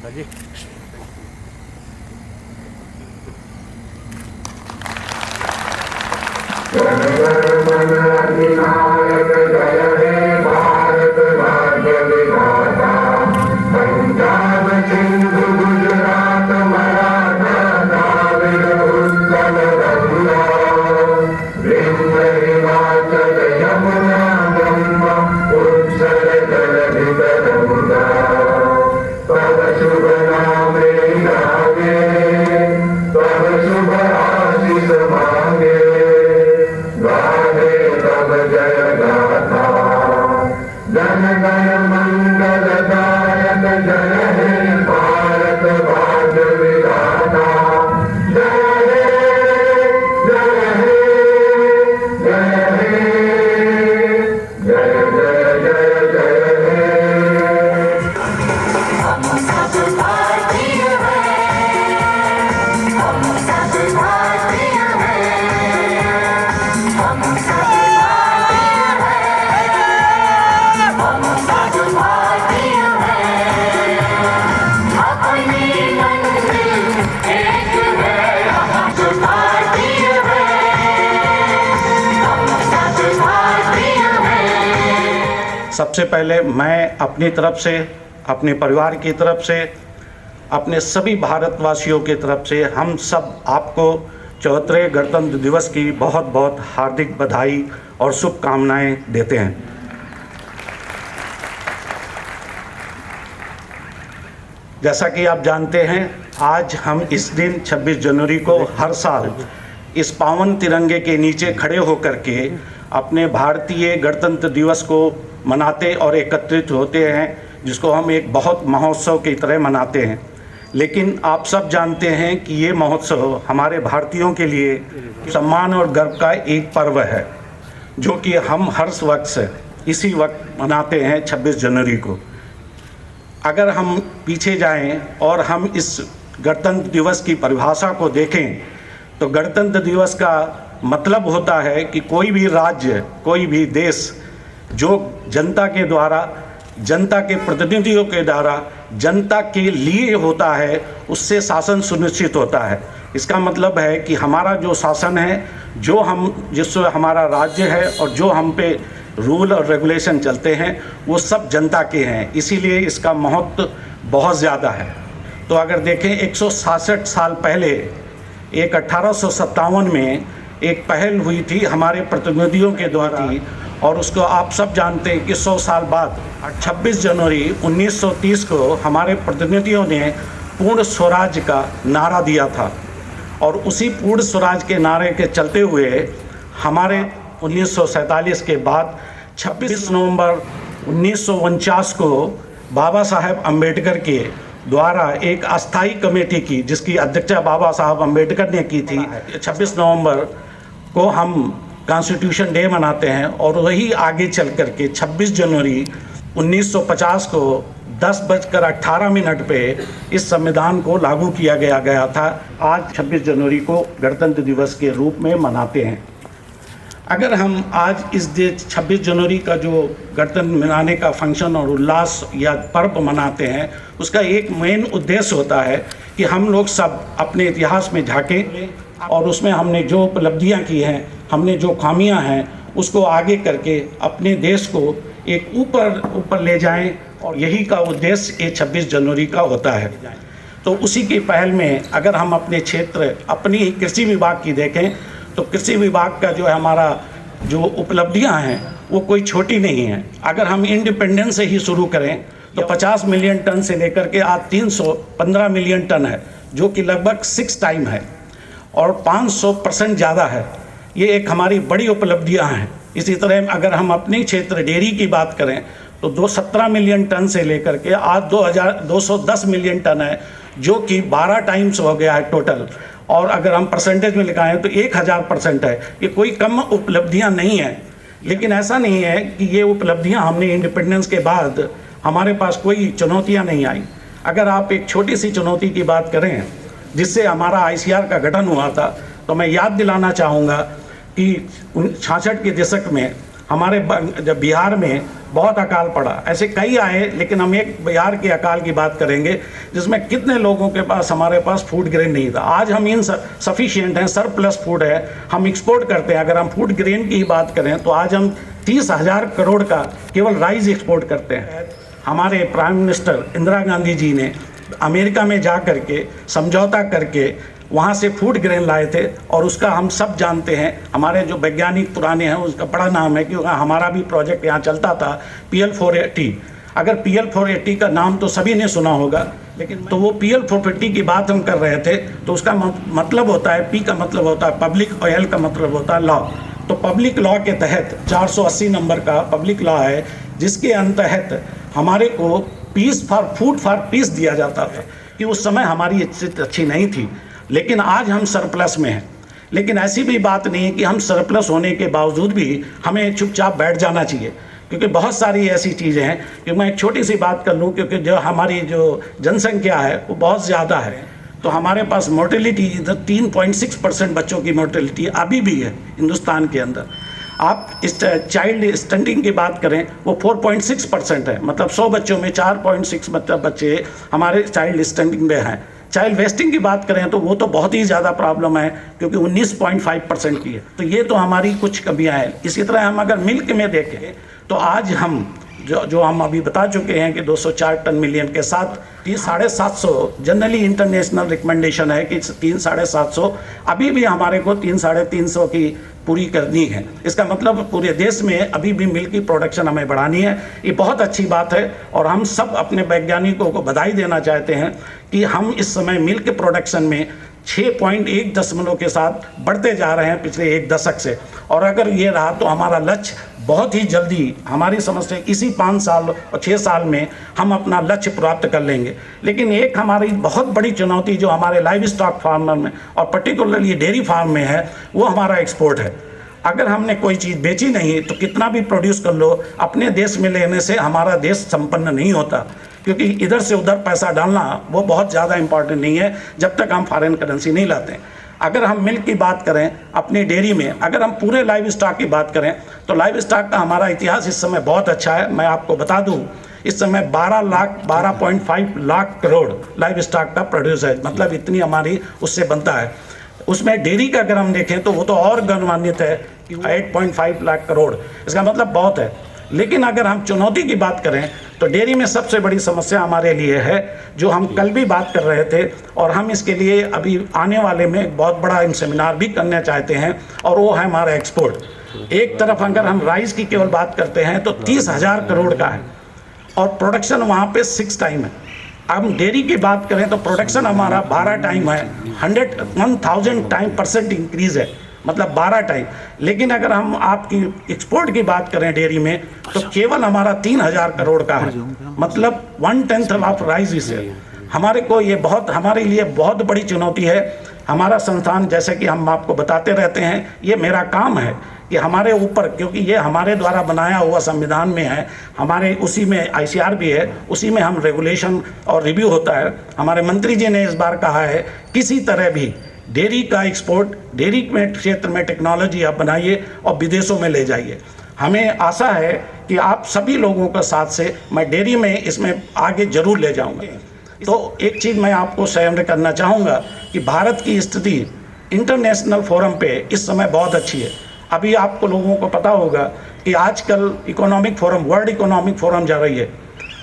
जी। अधिनायक जय हे भारत भाग्य विधाता, पंजाब सिंधु गुजरात मराठा द्राविड़ उत्कल गंगा, विंध्य हिमाचल यमुना गंगा उत्कल जलधि तरंगा, तब शुभ नामे गावे, तब शुभ आशीष मांगे, गावे तब जय गाथा, जन गण मंगलदायक जय हे भारत भाग्य विधाता, जय हे जय हे जय हे जय जय जय जय हे। हम सब भारतीय हैं, हम सब भारतीय हैं, हम सब भारतीय हैं, हम सब भारतीय हैं, अपनी मंजिल एक है, हम सब भारतीय हैं, हम सब भारतीय हैं। सबसे पहले मैं अपनी तरफ से, अपने परिवार की तरफ से, अपने सभी भारतवासियों की तरफ से हम सब आपको 74वें गणतंत्र दिवस की बहुत बहुत हार्दिक बधाई और शुभकामनाएं देते हैं। जैसा कि आप जानते हैं, आज हम इस दिन 26 जनवरी को हर साल इस पावन तिरंगे के नीचे खड़े होकर के अपने भारतीय गणतंत्र दिवस को मनाते और एकत्रित होते हैं, जिसको हम एक बहुत महोत्सव की तरह मनाते हैं। लेकिन आप सब जानते हैं कि ये महोत्सव हमारे भारतीयों के लिए सम्मान और गर्व का एक पर्व है, जो कि हम हर वक्त से इसी वक्त मनाते हैं 26 जनवरी को। अगर हम पीछे जाएं और हम इस गणतंत्र दिवस की परिभाषा को देखें, तो गणतंत्र दिवस का मतलब होता है कि कोई भी राज्य, कोई भी देश जो जनता के द्वारा, जनता के प्रतिनिधियों के द्वारा, जनता के लिए होता है, उससे शासन सुनिश्चित होता है। इसका मतलब है कि हमारा जो शासन है, जो हम जिससे हमारा राज्य है और जो हम पे रूल और रेगुलेशन चलते हैं, वो सब जनता के हैं। इसीलिए इसका महत्व बहुत ज़्यादा है। तो अगर देखें 166 साल पहले एक 1857 में एक पहल हुई थी हमारे प्रतिनिधियों के द्वारा, और उसको आप सब जानते हैं कि 100 साल बाद 26 जनवरी 1930 को हमारे प्रतिनिधियों ने पूर्ण स्वराज का नारा दिया था। और उसी पूर्ण स्वराज के नारे के चलते हुए हमारे 1947 के बाद 26 नवंबर 1949 को बाबा साहेब अम्बेडकर के द्वारा एक अस्थाई कमेटी की, जिसकी अध्यक्षता बाबा साहब अम्बेडकर ने की थी, 26 नवंबर को हम कॉन्स्टिट्यूशन डे मनाते हैं। और वही आगे चल कर के 26 जनवरी 1950 को 10:18 पे इस संविधान को लागू किया गया था। आज 26 जनवरी को गणतंत्र दिवस के रूप में मनाते हैं। अगर हम आज इस 26 जनवरी का जो गणतंत्र मनाने का फंक्शन और उल्लास या पर्व मनाते हैं, उसका एक मेन उद्देश्य होता है कि हम लोग सब अपने इतिहास में झांकें और उसमें हमने जो उपलब्धियां की हैं, हमने जो खामियां हैं, उसको आगे करके अपने देश को एक ऊपर ले जाएं। और यही का उद्देश्य ये 26 जनवरी का होता है। तो उसी की पहल में अगर हम अपने क्षेत्र, अपनी कृषि विभाग की देखें, तो कृषि विभाग का जो है हमारा जो उपलब्धियां हैं वो कोई छोटी नहीं हैं। अगर हम इंडिपेंडेंस से ही शुरू करें तो 50 मिलियन टन से लेकर के आज 315 मिलियन टन है, जो कि लगभग 6 टाइम है और 500% ज़्यादा है। ये एक हमारी बड़ी उपलब्धियां हैं। इसी तरह अगर हम अपने क्षेत्र डेयरी की बात करें तो 217 मिलियन टन से लेकर के आज 210 मिलियन टन है, जो कि 12 टाइम्स हो गया है टोटल। और अगर हम परसेंटेज में लिखाएं तो 1000% है। ये कोई कम उपलब्धियां नहीं है। लेकिन ऐसा नहीं है कि ये उपलब्धियां हमने इंडिपेंडेंस के बाद हमारे पास कोई चुनौतियां नहीं आई। अगर आप एक छोटी सी चुनौती की बात करें जिससे हमारा ICR का गठन हुआ था, तो मैं याद दिलाना चाहूँगा कि 66 के दशक में हमारे जब बिहार में बहुत अकाल पड़ा, ऐसे कई आए, लेकिन हम एक बिहार के अकाल की बात करेंगे जिसमें कितने लोगों के पास, हमारे पास फूड ग्रेन नहीं था। आज हम इन सफिशिएंट हैं, सरप्लस फूड है, हम एक्सपोर्ट करते हैं। अगर हम फूड ग्रेन की ही बात करें तो आज हम 30,000 करोड़ का केवल राइस एक्सपोर्ट करते हैं। हमारे प्राइम मिनिस्टर इंदिरा गांधी जी ने अमेरिका में जा करके समझौता करके वहाँ से फूड ग्रेन लाए थे, और उसका हम सब जानते हैं, हमारे जो वैज्ञानिक पुराने हैं उसका बड़ा नाम है, क्योंकि हमारा भी प्रोजेक्ट यहाँ चलता था PL480। अगर PL480 का नाम तो सभी ने सुना होगा, लेकिन तो वो PL450 की बात हम कर रहे थे, तो उसका मतलब होता है, P का मतलब होता है पब्लिक, और L का मतलब होता है लॉ। तो पब्लिक लॉ के तहत 480 नंबर का पब्लिक लॉ है, जिसके अंतर्गत हमारे को peace for food for peace दिया जाता था, कि उस समय हमारी स्थिति अच्छी नहीं थी, लेकिन आज हम सरप्लस में हैं। लेकिन ऐसी भी बात नहीं है कि हम सरप्लस होने के बावजूद भी हमें चुपचाप बैठ जाना चाहिए, क्योंकि बहुत सारी ऐसी चीज़ें हैं कि मैं एक छोटी सी बात कर लूँ, क्योंकि जो हमारी जो जनसंख्या है वो बहुत ज़्यादा है, तो हमारे पास मोर्टेलिटी इधर 3.6% बच्चों की मोर्टेलिटी अभी भी है हिंदुस्तान के अंदर। आप इस चाइल्ड स्टंटिंग की बात करें वो 4.6% है, मतलब 100 बच्चों में 4.6 बच्चे हमारे चाइल्ड स्टंटिंग में हैं। चाइल्ड वेस्टिंग की बात करें तो वो तो बहुत ही ज़्यादा प्रॉब्लम है, क्योंकि 19.5% की है। तो ये तो हमारी कुछ कमियां हैं। इसी तरह हम अगर मिल्क में देखें तो आज हम जो हम अभी बता चुके हैं कि 204 टन मिलियन के साथ 3,750 जनरली इंटरनेशनल रिकमेंडेशन है कि 3,750, अभी भी हमारे को 3,350 की पूरी करनी है। इसका मतलब पूरे देश में अभी भी मिल्क की प्रोडक्शन हमें बढ़ानी है। ये बहुत अच्छी बात है, और हम सब अपने वैज्ञानिकों को बधाई देना चाहते हैं कि हम इस समय मिल्क प्रोडक्शन में 6.1 दशमलव के साथ बढ़ते जा रहे हैं पिछले एक दशक से। और अगर ये रहा तो हमारा लक्ष्य बहुत ही जल्दी, हमारी समझ से इसी 5 साल और 6 साल में हम अपना लक्ष्य प्राप्त कर लेंगे। लेकिन एक हमारी बहुत बड़ी चुनौती जो हमारे लाइव स्टॉक फार्मर में और पर्टिकुलरली डेयरी फार्म में है, वो हमारा एक्सपोर्ट है। अगर हमने कोई चीज़ बेची नहीं तो कितना भी प्रोड्यूस कर लो, अपने देश में लेने से हमारा देश संपन्न नहीं होता, क्योंकि इधर से उधर पैसा डालना वो बहुत ज़्यादा इंपॉर्टेंट नहीं है जब तक हम फॉरेन करेंसी नहीं लाते हैं। अगर हम मिल्क की बात करें अपनी डेयरी में, अगर हम पूरे लाइव स्टॉक की बात करें तो लाइव स्टॉक का हमारा इतिहास इस समय बहुत अच्छा है। मैं आपको बता दूं, इस समय 12.5 लाख करोड़ लाइव स्टॉक का प्रोड्यूस है, मतलब इतनी हमारी उससे बनता है। उसमें डेयरी का अगर हम देखें तो वो तो और गौरवान्वित है कि 8.5 लाख करोड़, इसका मतलब बहुत है। लेकिन अगर हम चुनौती की बात करें तो डेयरी में सबसे बड़ी समस्या हमारे लिए है, जो हम कल भी बात कर रहे थे, और हम इसके लिए अभी आने वाले में एक बहुत बड़ा सेमिनार भी करना चाहते हैं, और वो है हमारा एक्सपोर्ट। एक तरफ अगर हम राइस की केवल बात करते हैं तो 30,000 करोड़ का है, और प्रोडक्शन वहाँ पे 6 टाइम है। अब हम डेयरी की बात करें तो प्रोडक्शन हमारा 12 टाइम है, 1,000 टाइम % इंक्रीज़ है, मतलब 12 टाइम। लेकिन अगर हम आपकी एक्सपोर्ट की बात करें डेयरी में तो केवल हमारा 3,000 करोड़ का है, मतलब 1/10 ऑफ राइस इसे। हमारे को ये बहुत, हमारे लिए बहुत बड़ी चुनौती है। हमारा संस्थान, जैसे कि हम आपको बताते रहते हैं, ये मेरा काम है कि हमारे ऊपर, क्योंकि ये हमारे द्वारा बनाया हुआ संविधान में है, हमारे उसी में ICR भी है, उसी में हम रेगुलेशन और रिव्यू होता है। हमारे मंत्री जी ने इस बार कहा है किसी तरह भी डेयरी का एक्सपोर्ट, डेयरी में क्षेत्र में टेक्नोलॉजी आप बनाइए और विदेशों में ले जाइए। हमें आशा है कि आप सभी लोगों के साथ से मैं डेयरी में इसमें आगे जरूर ले जाऊंगा। तो एक चीज़ मैं आपको शेयर करना चाहूँगा कि भारत की स्थिति इंटरनेशनल फोरम पे इस समय बहुत अच्छी है। अभी आपको लोगों को पता होगा कि आजकल economic forum, world economic forum जा रही है।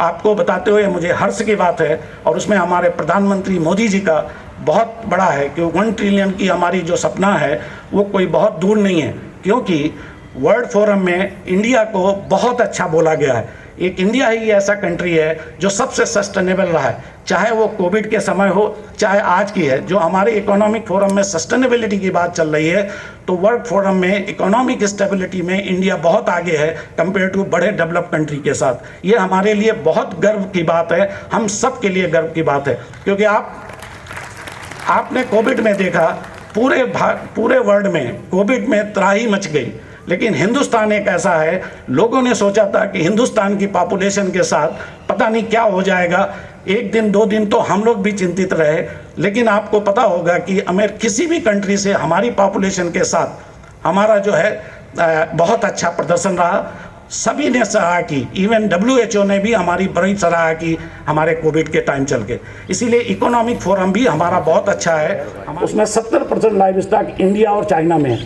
आपको बताते हुए मुझे हर्ष की बात है, और उसमें हमारे प्रधानमंत्री मोदी जी का बहुत बड़ा है कि 1 ट्रिलियन की हमारी जो सपना है वो कोई बहुत दूर नहीं है, क्योंकि वर्ल्ड फोरम में इंडिया को बहुत अच्छा बोला गया है। एक इंडिया ही ऐसा कंट्री है जो सबसे सस्टेनेबल रहा है, चाहे वो कोविड के समय हो चाहे आज की है। जो हमारे इकोनॉमिक फोरम में सस्टेनेबिलिटी की बात चल रही है, तो वर्ल्ड फोरम में इकोनॉमिक स्टेबिलिटी में इंडिया बहुत आगे है कंपेयर टू बड़े डेवलप कंट्री के साथ। ये हमारे लिए बहुत गर्व की बात है, हम सब के लिए गर्व की बात है, क्योंकि आपने कोविड में देखा पूरे वर्ल्ड में कोविड में त्राही मच गई, लेकिन हिंदुस्तान एक ऐसा है, लोगों ने सोचा था कि हिंदुस्तान की पॉपुलेशन के साथ पता नहीं क्या हो जाएगा, 1 दिन 2 दिन तो हम लोग भी चिंतित रहे। लेकिन आपको पता होगा कि किसी भी कंट्री से हमारी पॉपुलेशन के साथ हमारा जो है बहुत अच्छा प्रदर्शन रहा। सभी ने सराहा की, इवन WHO ने भी हमारी बड़ी सराहा की हमारे कोविड के टाइम चल के। इसीलिए इकोनॉमिक फोरम भी हमारा बहुत अच्छा है। उसमें 70% लाइव स्टॉक इंडिया और चाइना में है,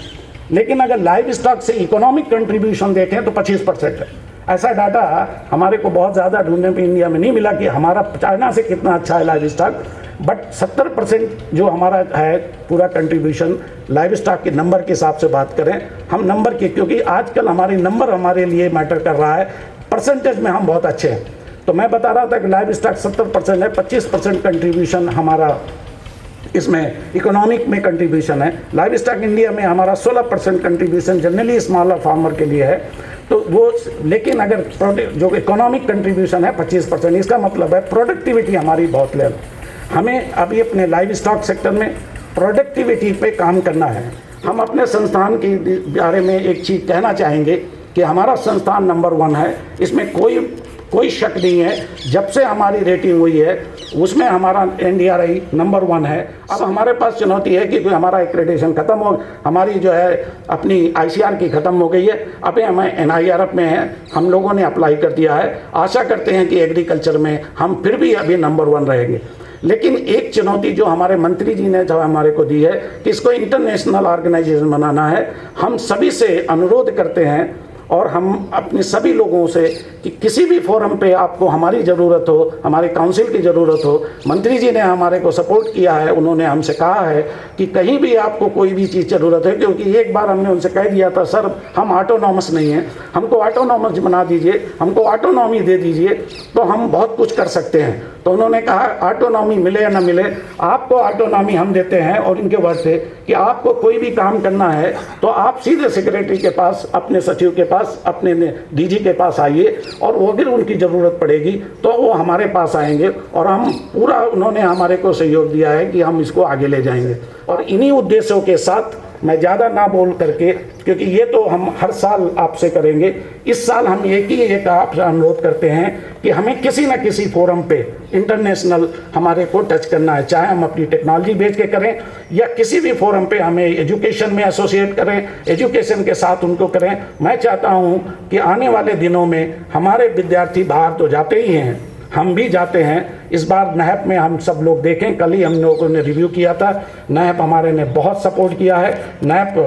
लेकिन अगर लाइव स्टॉक से इकोनॉमिक कंट्रीब्यूशन देखें तो 25% है। ऐसा डाटा हमारे को बहुत ज़्यादा ढूंढने पे इंडिया में नहीं मिला कि हमारा चाइना से कितना अच्छा है लाइव स्टॉक, बट 70% जो हमारा है पूरा कंट्रीब्यूशन लाइव स्टॉक के नंबर के हिसाब से बात करें हम नंबर के, क्योंकि आजकल हमारे नंबर हमारे लिए मैटर कर रहा है, परसेंटेज में हम बहुत अच्छे हैं। तो मैं बता रहा था कि लाइव स्टॉक 70% है, 25% कंट्रीब्यूशन हमारा इसमें इकोनॉमिक में कंट्रीब्यूशन है। लाइव स्टॉक इंडिया में हमारा 16% कंट्रीब्यूशन जनरली स्मॉलर फार्मर के लिए है, तो वो, लेकिन अगर जो इकोनॉमिक कंट्रीब्यूशन है 25%, इसका मतलब है प्रोडक्टिविटी हमारी बहुत लेवल। हमें अभी अपने लाइव स्टॉक सेक्टर में प्रोडक्टिविटी पे काम करना है। हम अपने संस्थान के बारे में एक चीज़ कहना चाहेंगे कि हमारा संस्थान नंबर 1 है, इसमें कोई शक नहीं है। जब से हमारी रेटिंग हुई है उसमें हमारा NDRI नंबर 1 है। अब हमारे पास चुनौती है कि हमारा एक्रेडिटेशन खत्म हो, हमारी जो है अपनी ICR की ख़त्म हो गई है, अभी हमें NIRF में है, हम लोगों ने अप्लाई कर दिया है। आशा करते हैं कि एग्रीकल्चर में हम फिर भी अभी नंबर 1 रहेंगे। लेकिन एक चुनौती जो हमारे मंत्री जी ने जो हमारे को दी है कि इसको इंटरनेशनल ऑर्गेनाइजेशन बनाना है। हम सभी से अनुरोध करते हैं और हम अपने सभी लोगों से कि किसी भी फोरम पे आपको हमारी ज़रूरत हो, हमारे काउंसिल की ज़रूरत हो, मंत्री जी ने हमारे को सपोर्ट किया है, उन्होंने हमसे कहा है कि कहीं भी आपको कोई भी चीज़ ज़रूरत है, क्योंकि एक बार हमने उनसे कह दिया था सर हम ऑटोनॉमस नहीं हैं, हमको ऑटोनॉमस बना दीजिए, हमको ऑटोनॉमी दे दीजिए तो हम बहुत कुछ कर सकते हैं। तो उन्होंने कहा ऑटोनॉमी मिले या ना मिले, आपको ऑटोनॉमी हम देते हैं। और इनके वर्ड थे कि आपको कोई भी काम करना है तो आप सीधे सेक्रेटरी के पास, अपने सचिव के पास, अपने DG के पास आइए, और वो अगर उनकी ज़रूरत पड़ेगी तो वो हमारे पास आएंगे और हम पूरा, उन्होंने हमारे को सहयोग दिया है कि हम इसको आगे ले जाएंगे। और इन्हीं उद्देश्यों के साथ मैं ज़्यादा ना बोल करके, क्योंकि ये तो हम हर साल आपसे करेंगे, इस साल हम एक आपसे अनुरोध करते हैं कि हमें किसी न किसी फोरम पे इंटरनेशनल हमारे को टच करना है, चाहे हम अपनी टेक्नोलॉजी बेच के करें या किसी भी फोरम पे हमें एजुकेशन में एसोसिएट करें, एजुकेशन के साथ उनको करें। मैं चाहता हूँ कि आने वाले दिनों में हमारे विद्यार्थी बाहर तो जाते ही हैं, हम भी जाते हैं। इस बार NAP में हम सब लोग देखें, कल ही हम लोगों ने रिव्यू किया था, NAP हमारे ने बहुत सपोर्ट किया है। NAP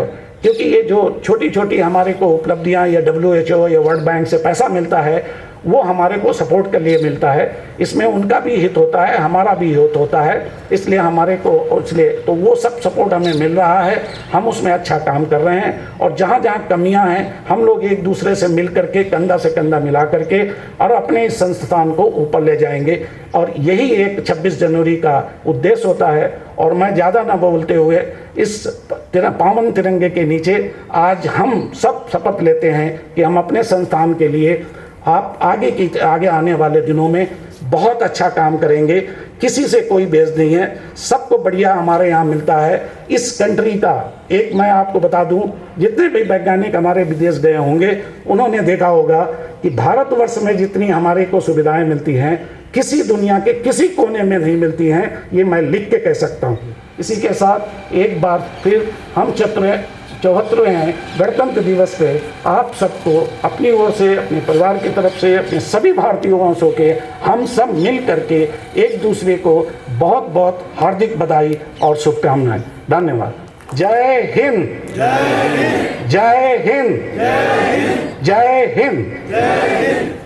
क्योंकि ये जो छोटी छोटी हमारे को उपलब्धियां या WHO या वर्ल्ड बैंक से पैसा मिलता है वो हमारे को सपोर्ट के लिए मिलता है, इसमें उनका भी हित होता है, हमारा भी हित होता है, इसलिए हमारे को, इसलिए तो वो सब सपोर्ट हमें मिल रहा है, हम उसमें अच्छा काम कर रहे हैं। और जहाँ जहाँ कमियां हैं हम लोग एक दूसरे से मिल करके, कंधा से कंधा मिला करके और अपने इस संस्थान को ऊपर ले जाएंगे। और यही एक 26 जनवरी का उद्देश्य होता है। और मैं ज़्यादा ना बोलते हुए इस पावन तिरंगे के नीचे आज हम सब शपथ लेते हैं कि हम अपने संस्थान के लिए आप आगे आने वाले दिनों में बहुत अच्छा काम करेंगे। किसी से कोई बेस नहीं है, सबको बढ़िया हमारे यहाँ मिलता है। इस कंट्री का एक मैं आपको बता दूं, जितने भी वैज्ञानिक हमारे विदेश गए होंगे उन्होंने देखा होगा कि भारतवर्ष में जितनी हमारे को सुविधाएं मिलती हैं किसी दुनिया के किसी कोने में नहीं मिलती हैं, ये मैं लिख के कह सकता हूँ। इसी के साथ एक बार फिर हम 74वें गणतंत्र दिवस पे आप सबको अपनी ओर से, अपने परिवार की तरफ से, अपने सभी भारतीयों से के हम सब मिल करके एक दूसरे को बहुत बहुत हार्दिक बधाई और शुभकामनाएं। धन्यवाद। जय हिंद, जय हिंद, जय हिंद, जय हिंद, जय हिंद।